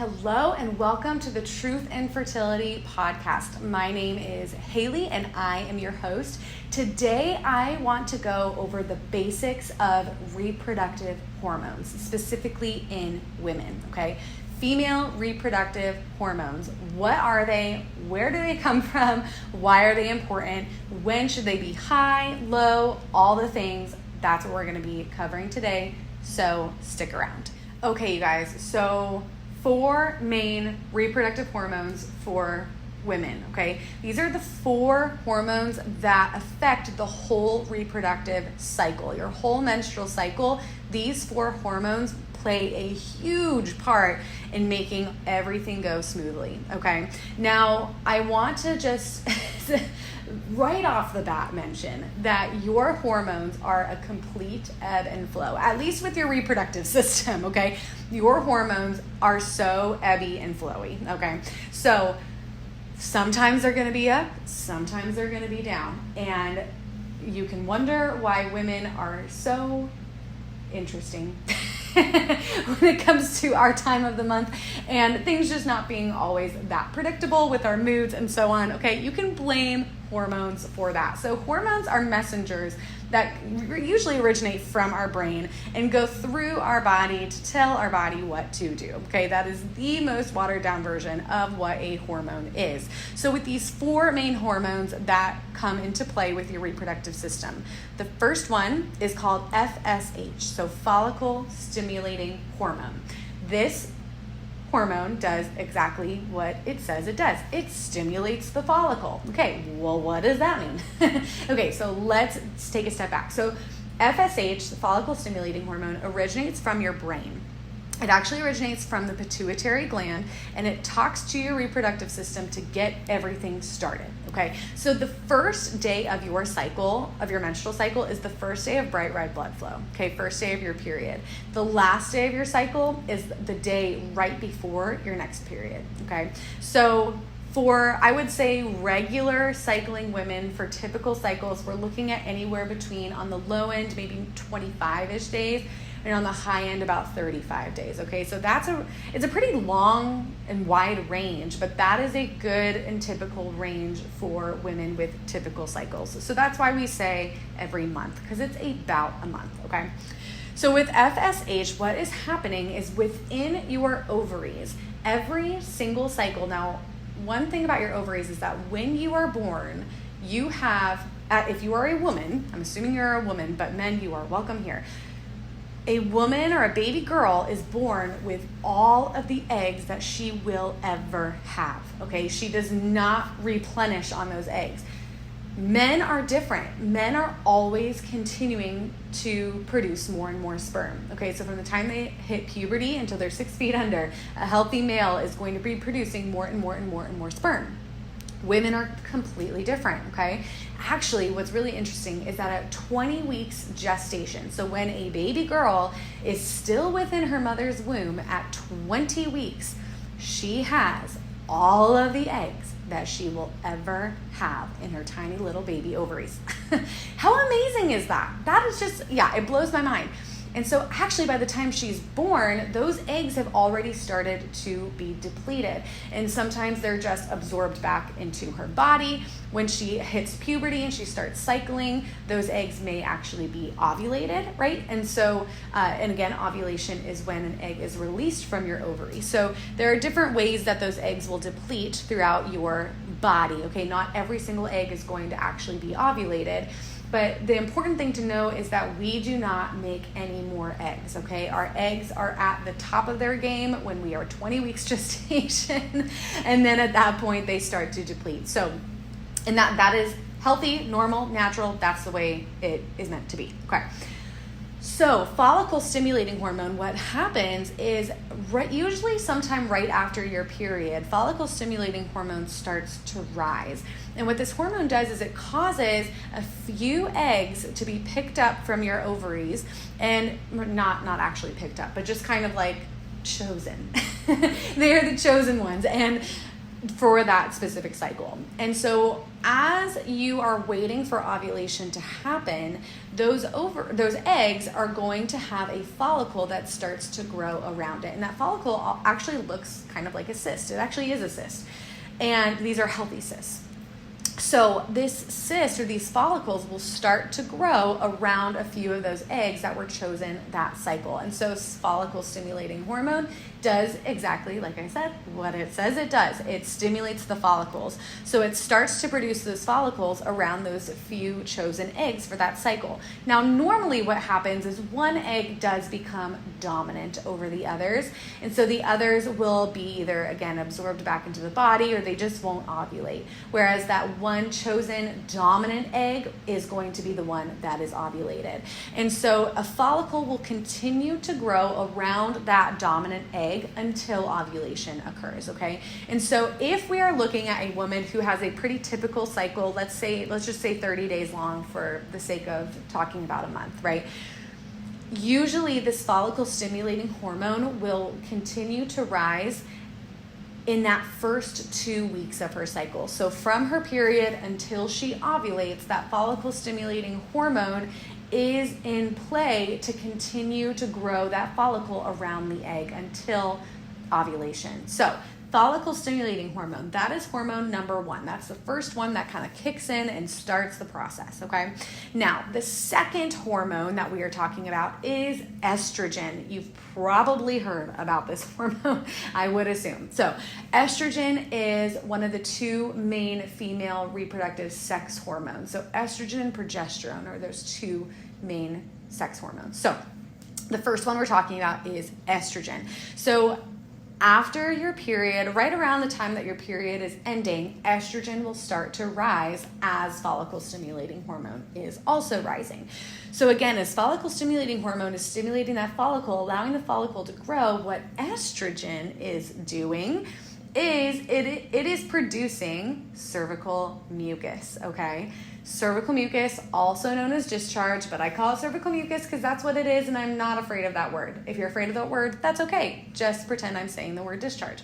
Hello and welcome to the Truth in Fertility podcast. My name is Haley and I am your host. Today I want to go over the basics of reproductive hormones, specifically in women, okay? Female reproductive hormones. What are they? Where do they come from? Why are they important? When should they be high, low, all the things? That's what we're going to be covering today, so stick around. Okay, you guys, so 4 main reproductive hormones for women, okay? These are the 4 hormones that affect the whole reproductive cycle, your whole menstrual cycle. These 4 hormones play a huge part in making everything go smoothly, okay? Now, I want to just right off the bat mention that your hormones are a complete ebb and flow, at least with your reproductive system, okay? Your hormones are so ebby and flowy, okay? So sometimes they're gonna be up, sometimes they're gonna be down, and you can wonder why women are so interesting when it comes to our time of the month and things just not being always that predictable with our moods and so on. Okay, you can blame hormones for that. So hormones are messengers that usually originate from our brain and go through our body to tell our body what to do. Okay, that is the most watered down version of what a hormone is. So with these 4 main hormones that come into play with your reproductive system, the first one is called FSH, so follicle stimulating hormone. This hormone does exactly what it says it does. It stimulates the follicle. Okay, well, what does that mean? Okay, so let's take a step back. So FSH, the follicle stimulating hormone, originates from your brain. It actually originates from the pituitary gland, and it talks to your reproductive system to get everything started, okay? So the first day of your cycle, of your menstrual cycle, is the first day of bright red blood flow, okay? First day of your period. The last day of your cycle is the day right before your next period, okay? So for, I would say, regular cycling women, for typical cycles, we're looking at anywhere between, on the low end, maybe 25-ish days, and on the high end, about 35 days, okay? So it's a pretty long and wide range, but that is a good and typical range for women with typical cycles. So that's why we say every month, because it's about a month, okay? So with FSH, what is happening is within your ovaries, every single cycle. Now, one thing about your ovaries is that when you are born, you have, if you are a woman, I'm assuming you're a woman, but men, you are welcome here. A woman or a baby girl is born with all of the eggs that she will ever have, okay? She does not replenish on those eggs. Men are different. Men are always continuing to produce more and more sperm, okay? So from the time they hit puberty until they're 6 feet under, a healthy male is going to be producing more and more and more and more sperm. Women are completely different, okay? Actually, what's really interesting is that at 20 weeks gestation, so when a baby girl is still within her mother's womb at 20 weeks, she has all of the eggs that she will ever have in her tiny little baby ovaries. How amazing is that? That is just, yeah, it blows my mind. And so actually by the time she's born, those eggs have already started to be depleted. And sometimes they're just absorbed back into her body. When she hits puberty and she starts cycling, those eggs may actually be ovulated, right? And so, and again, ovulation is when an egg is released from your ovary. So there are different ways that those eggs will deplete throughout your body, okay? Not every single egg is going to actually be ovulated. But the important thing to know is that we do not make any more eggs, okay? Our eggs are at the top of their game when we are 20 weeks gestation, and then at that point they start to deplete. So, and that is healthy, normal, natural. That's the way it is meant to be, okay? So follicle stimulating hormone, what happens is usually sometime right after your period, follicle stimulating hormone starts to rise. And what this hormone does is it causes a few eggs to be picked up from your ovaries, and not actually picked up, but just kind of like chosen. They are the chosen ones. And for that specific cycle. And so as you are waiting for ovulation to happen, those eggs are going to have a follicle that starts to grow around it. And that follicle actually looks kind of like a cyst. It actually is a cyst. And these are healthy cysts. So this cyst or these follicles will start to grow around a few of those eggs that were chosen that cycle. And so follicle stimulating hormone does exactly, like I said, what it says it does. It stimulates the follicles. So it starts to produce those follicles around those few chosen eggs for that cycle. Now, normally what happens is one egg does become dominant over the others. And so the others will be either, again, absorbed back into the body, or they just won't ovulate. Whereas that one chosen dominant egg is going to be the one that is ovulated. And so a follicle will continue to grow around that dominant egg until ovulation occurs, okay? And so if we are looking at a woman who has a pretty typical cycle, let's just say 30 days long for the sake of talking about a month, right? Usually this follicle stimulating hormone will continue to rise in that first 2 weeks of her cycle. So from her period until she ovulates, that follicle stimulating hormone is in play to continue to grow that follicle around the egg until ovulation. So follicle stimulating hormone, that is hormone number one. That's the first one that kind of kicks in and starts the process, okay? Now, the second hormone that we are talking about is estrogen. You've probably heard about this hormone, I would assume. So estrogen is one of the two main female reproductive sex hormones. So estrogen and progesterone are those two main sex hormones. So the first one we're talking about is estrogen. So after your period, right around the time that your period is ending, estrogen will start to rise as follicle stimulating hormone is also rising. So again, as follicle stimulating hormone is stimulating that follicle, allowing the follicle to grow, what estrogen is doing is it is producing cervical mucus, okay? Cervical mucus, also known as discharge, but I call it cervical mucus because that's what it is, and I'm not afraid of that word. If you're afraid of that word, that's okay. Just pretend I'm saying the word discharge.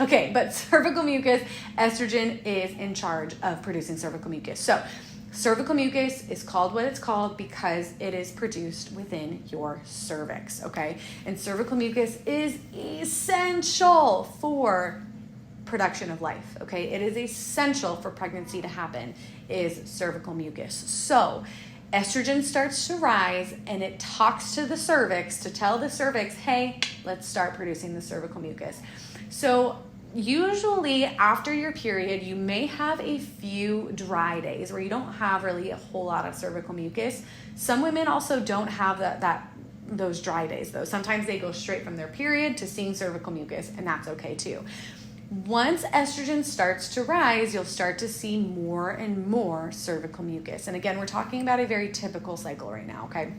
Okay, but cervical mucus, estrogen is in charge of producing cervical mucus. So cervical mucus is called what it's called because it is produced within your cervix, okay? And cervical mucus is essential for production of life, okay? It is essential for pregnancy to happen, is cervical mucus. So estrogen starts to rise and it talks to the cervix to tell the cervix, hey, let's start producing the cervical mucus. So usually after your period, you may have a few dry days where you don't have really a whole lot of cervical mucus. Some women also don't have those dry days though. Sometimes they go straight from their period to seeing cervical mucus, and that's okay too. Once estrogen starts to rise, you'll start to see more and more cervical mucus. And again, we're talking about a very typical cycle right now, okay?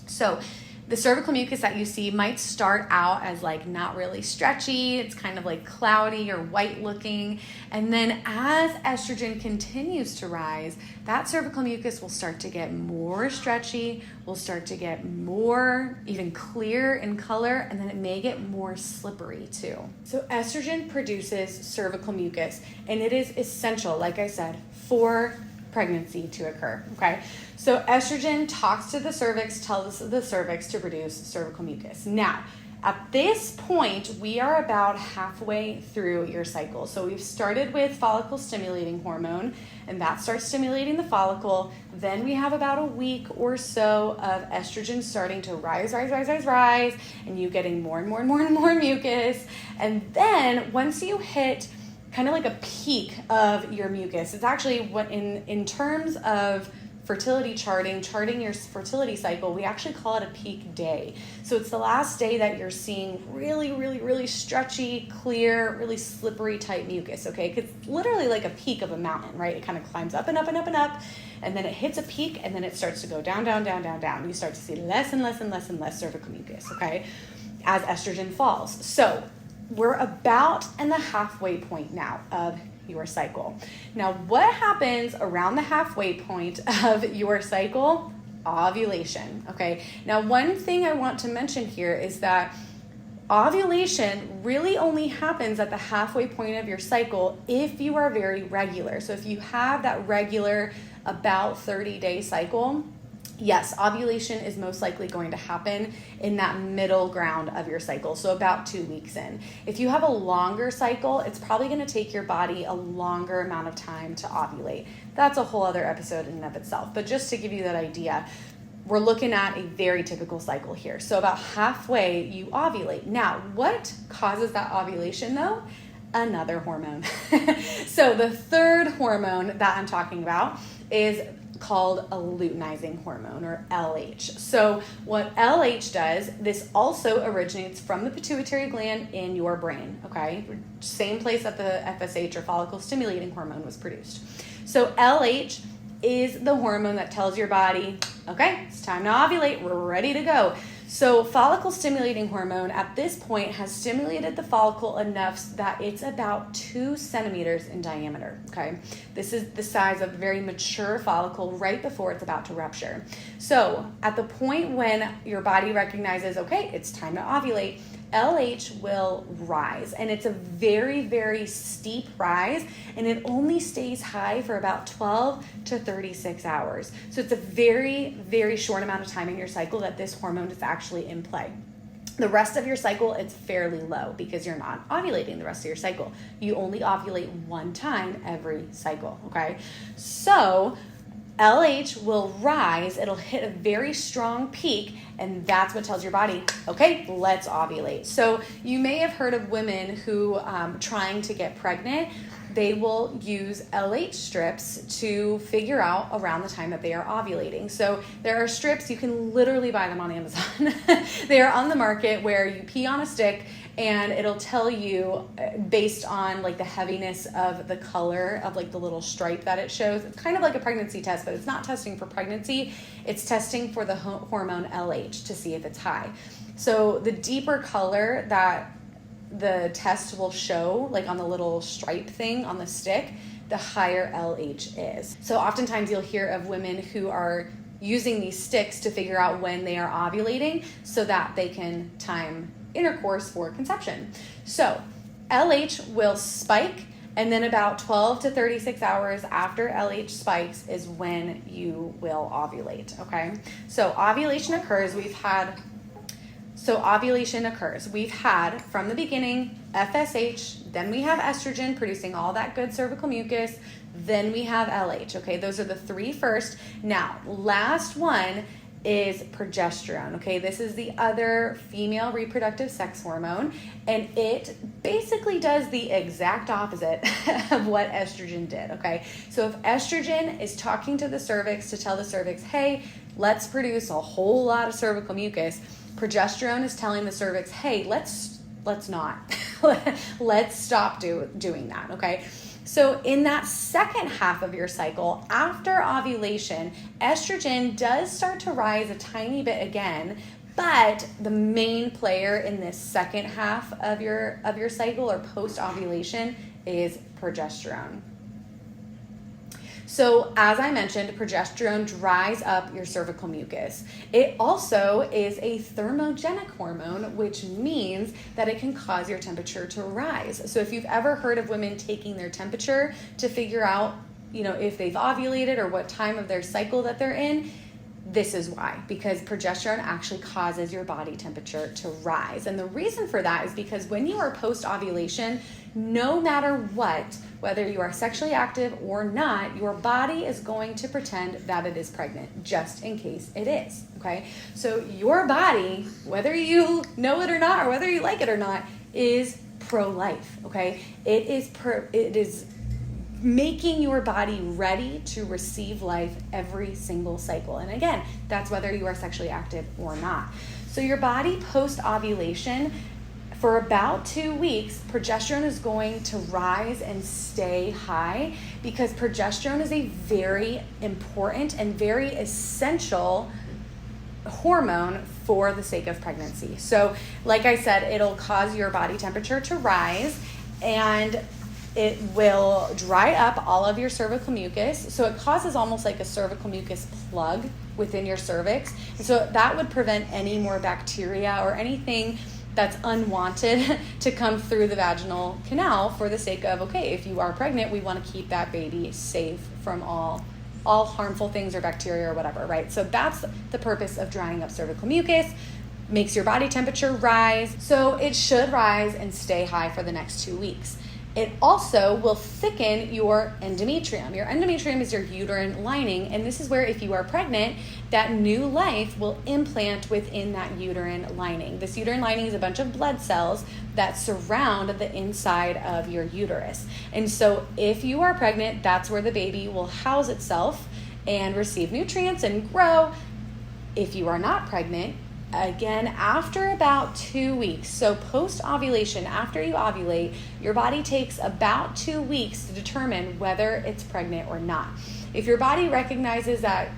So the cervical mucus that you see might start out as like not really stretchy. It's kind of like cloudy or white looking. And then as estrogen continues to rise, that cervical mucus will start to get more stretchy, will start to get more even clear in color, and then it may get more slippery too. So estrogen produces cervical mucus, and it is essential, like I said, for pregnancy to occur, okay? So estrogen talks to the cervix, tells the cervix to produce cervical mucus. Now, at this point, we are about halfway through your cycle. So we've started with follicle stimulating hormone, and that starts stimulating the follicle. Then we have about a week or so of estrogen starting to rise, and you getting more and more mucus. And then once you hit kind of like a peak of your mucus, it's actually what in terms of fertility charting your fertility cycle, we actually call it a peak day. So it's the last day that you're seeing really stretchy, clear, really slippery type mucus, okay? Because it's literally like a peak of a mountain, right? It kind of climbs up and up and up and up, and then it hits a peak, and then it starts to go down. You start to see less and less cervical mucus, okay, as estrogen falls. So we're about in the halfway point now of your cycle. Now, what happens around the halfway point of your cycle? Ovulation, okay? Now, one thing I want to mention here is that ovulation really only happens at the halfway point of your cycle if you are very regular. So if you have that regular about 30-day cycle, yes, ovulation is most likely going to happen in that middle ground of your cycle, so about 2 weeks in. If you have a longer cycle, it's probably going to take your body a longer amount of time to ovulate. That's a whole other episode in and of itself, but just to give you that idea, we're looking at a very typical cycle here. So about halfway, you ovulate. Now, what causes that ovulation though? Another hormone. So the third hormone that I'm talking about is called a luteinizing hormone, or LH. So what LH does, this also originates from the pituitary gland in your brain, okay? Same place that the FSH, or follicle stimulating hormone, was produced. So LH is the hormone that tells your body, okay, it's time to ovulate, we're ready to go. So follicle stimulating hormone at this point has stimulated the follicle enough that it's about 2 centimeters in diameter, okay? This is the size of a very mature follicle right before it's about to rupture. So at the point when your body recognizes, okay, it's time to ovulate, LH will rise, and it's a very, very steep rise, and it only stays high for about 12 to 36 hours. So it's a very, very short amount of time in your cycle that this hormone is actually in play. The rest of your cycle, it's fairly low because you're not ovulating the rest of your cycle. You only ovulate one time every cycle, okay? So LH will rise, it'll hit a very strong peak, and that's what tells your body, okay, let's ovulate. So you may have heard of women who, trying to get pregnant, they will use LH strips to figure out around the time that they are ovulating. So there are strips, you can literally buy them on Amazon. They are on the market where you pee on a stick and it'll tell you based on like the heaviness of the color of like the little stripe that it shows. It's kind of like a pregnancy test, but it's not testing for pregnancy. It's testing for the hormone LH to see if it's high. So the deeper color that the test will show, like on the little stripe thing on the stick, the higher LH is. So oftentimes you'll hear of women who are using these sticks to figure out when they are ovulating so that they can time intercourse for conception. So LH will spike, and then about 12 to 36 hours after LH spikes is when you will ovulate, okay? So ovulation occurs. We've had from the beginning FSH, then we have estrogen producing all that good cervical mucus, then we have LH, okay? Those are the 3 first. Now, last one is progesterone, okay? This is the other female reproductive sex hormone, and it basically does the exact opposite of what estrogen did, okay? So if estrogen is talking to the cervix to tell the cervix, hey, let's produce a whole lot of cervical mucus, progesterone is telling the cervix, hey, let's not. Let's stop doing that, okay? So in that second half of your cycle, after ovulation, estrogen does start to rise a tiny bit again, but the main player in this second half of your cycle or post-ovulation is progesterone. So as I mentioned, progesterone dries up your cervical mucus. It also is a thermogenic hormone, which means that it can cause your temperature to rise. So if you've ever heard of women taking their temperature to figure out, if they've ovulated or what time of their cycle that they're in, this is why, because progesterone actually causes your body temperature to rise. And the reason for that is because when you are post-ovulation, no matter what, whether you are sexually active or not, your body is going to pretend that it is pregnant, just in case it is, okay? So your body, whether you know it or not, or whether you like it or not, is pro-life, okay? It is making your body ready to receive life every single cycle. And again, that's whether you are sexually active or not. So your body post-ovulation, for about 2 weeks, progesterone is going to rise and stay high because progesterone is a very important and very essential hormone for the sake of pregnancy. So like I said, it'll cause your body temperature to rise, and it will dry up all of your cervical mucus. So it causes almost like a cervical mucus plug within your cervix. And so that would prevent any more bacteria or anything that's unwanted to come through the vaginal canal for the sake of, okay, if you are pregnant, we want to keep that baby safe from all harmful things or bacteria or whatever, right? So that's the purpose of drying up cervical mucus. Makes your body temperature rise. So it should rise and stay high for the next 2 weeks. It also will thicken your endometrium. Your endometrium is your uterine lining, and this is where, if you are pregnant, that new life will implant within that uterine lining. This uterine lining is a bunch of blood cells that surround the inside of your uterus. And so if you are pregnant, that's where the baby will house itself and receive nutrients and grow. If you are not pregnant, again, after about 2 weeks, so post-ovulation, after you ovulate, your body takes about 2 weeks to determine whether it's pregnant or not. If your body recognizes that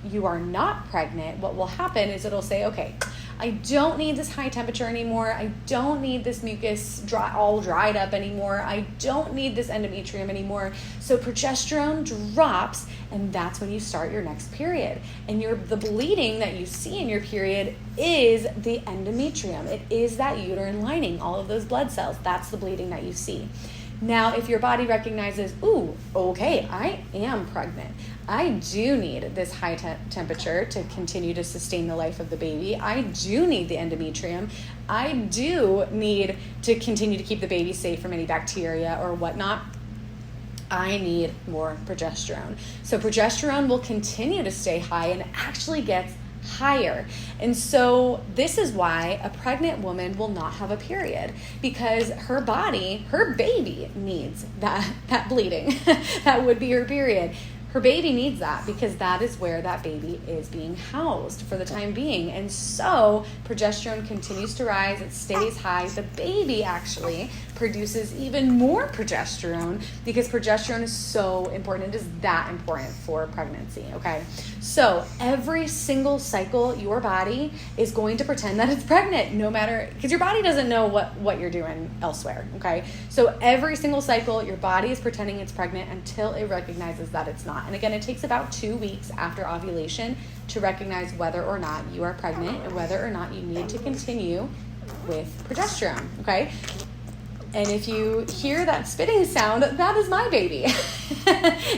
you are not pregnant, what will happen is it'll say, okay, I don't need this high temperature anymore. I don't need this mucus all dried up anymore. I don't need this endometrium anymore. So progesterone drops, and that's when you start your next period. And the bleeding that you see in your period is the endometrium. It is that uterine lining, all of those blood cells. That's the bleeding that you see. Now, if your body recognizes, ooh, okay, I am pregnant. I do need this high temperature to continue to sustain the life of the baby. I do need the endometrium. I do need to continue to keep the baby safe from any bacteria or whatnot. I need more progesterone. So progesterone will continue to stay high and actually gets higher. And so this is why a pregnant woman will not have a period, because her body, her baby needs that bleeding. That would be her period. Her baby needs that because that is where that baby is being housed for the time being. And so progesterone continues to rise. It stays high. The baby actually produces even more progesterone because progesterone is so important. It is that important for pregnancy, okay? So every single cycle, your body is going to pretend that it's pregnant, no matter, because your body doesn't know what you're doing elsewhere, okay? So every single cycle, your body is pretending it's pregnant until it recognizes that it's not. And again, it takes about 2 weeks after ovulation to recognize whether or not you are pregnant and whether or not you need to continue with progesterone, okay? And if you hear that spitting sound, that is my baby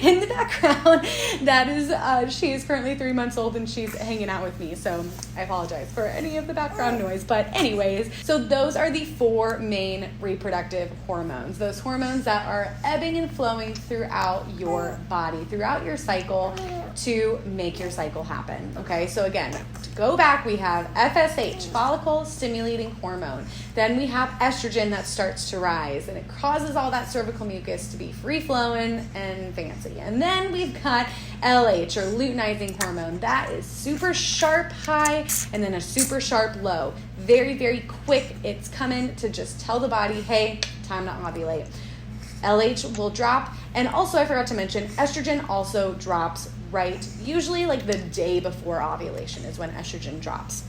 in the background. That is, she is currently 3 months old and she's hanging out with me. So I apologize for any of the background noise. But anyways, so those are the 4 main reproductive hormones. Those hormones that are ebbing and flowing throughout your body, throughout your cycle to make your cycle happen. Okay, so again, to go back, we have FSH, follicle stimulating hormone. Then we have estrogen that starts to rise, and it causes all that cervical mucus to be free-flowing and fancy. And then we've got LH, or luteinizing hormone. That is super sharp high and then a super sharp low. Very, very quick. It's coming to just tell the body, hey, time to ovulate. LH will drop. And also, I forgot to mention, estrogen also drops right, usually like the day before ovulation is when estrogen drops.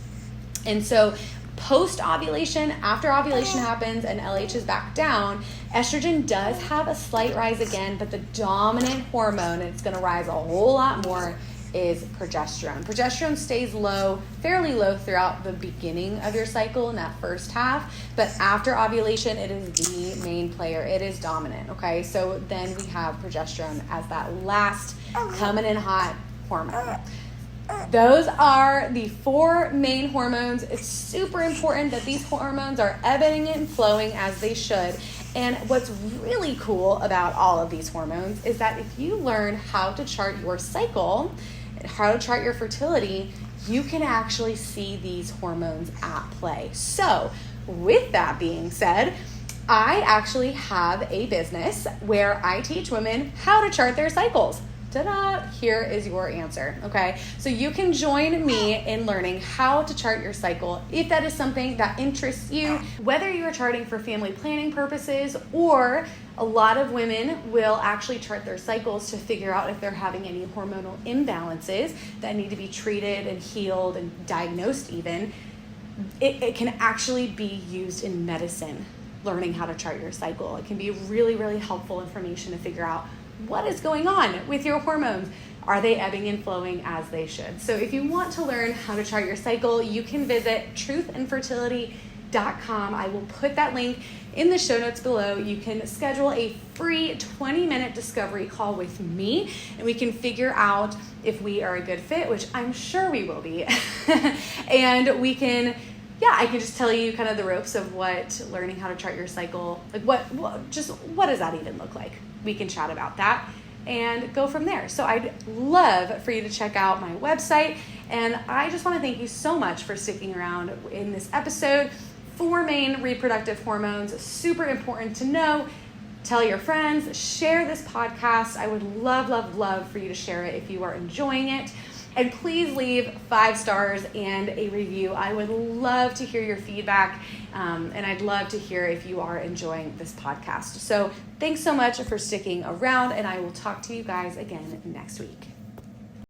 And so post-ovulation, after ovulation happens and LH is back down, estrogen does have a slight rise again, but the dominant hormone, and it's going to rise a whole lot more, is progesterone. Progesterone stays low, fairly low throughout the beginning of your cycle in that first half, but after ovulation, it is the main player. It is dominant, okay? So then we have progesterone as that last coming in hot hormone. Those are the 4 main hormones. It's super important that these hormones are ebbing and flowing as they should. And what's really cool about all of these hormones is that if you learn how to chart your cycle, how to chart your fertility, you can actually see these hormones at play. So with that being said, I actually have a business where I teach women how to chart their cycles. Ta-da! Here is your answer, okay? So you can join me in learning how to chart your cycle if that is something that interests you, whether you are charting for family planning purposes, or a lot of women will actually chart their cycles to figure out if they're having any hormonal imbalances that need to be treated and healed and diagnosed even. It can actually be used in medicine, learning how to chart your cycle. It can be really, really helpful information to figure out what is going on with your hormones. Are they ebbing and flowing as they should? So if you want to learn how to chart your cycle, you can visit truthandfertility.com. fertilitycarepractitioner.com. I will put that link in the show notes below. You can schedule a free 20-minute discovery call with me, and we can figure out if we are a good fit, which I'm sure we will be. And we can, I can just tell you kind of the ropes of what learning how to chart your cycle, like what does that even look like? We can chat about that and go from there. So I'd love for you to check out my website. And I just want to thank you so much for sticking around in this episode. 4 main reproductive hormones, super important to know. Tell your friends, share this podcast. I would love for you to share it if you are enjoying it. And please leave 5 stars and a review. I would love to hear your feedback, and I'd love to hear if you are enjoying this podcast. So thanks so much for sticking around, and I will talk to you guys again next week.